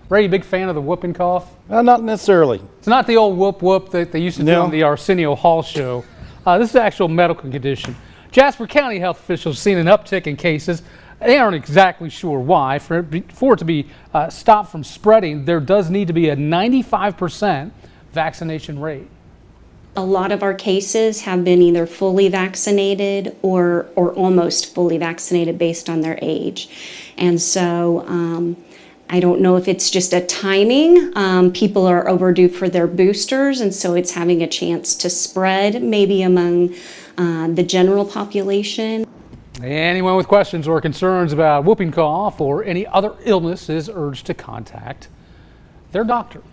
Ray, big fan of the whooping cough? Not necessarily. It's not the old whoop whoop that they used to do on the Arsenio Hall show. This is an actual medical condition. Jasper County health officials have seen an uptick in cases. They aren't exactly sure why. For it to be stopped from spreading, there does need to be a 95% vaccination rate. A lot of our cases have been either fully vaccinated or almost fully vaccinated based on their age. And so I don't know if it's just a timing. People are overdue for their boosters, and so it's having a chance to spread maybe among the general population. Anyone with questions or concerns about whooping cough or any other illness is urged to contact their doctor.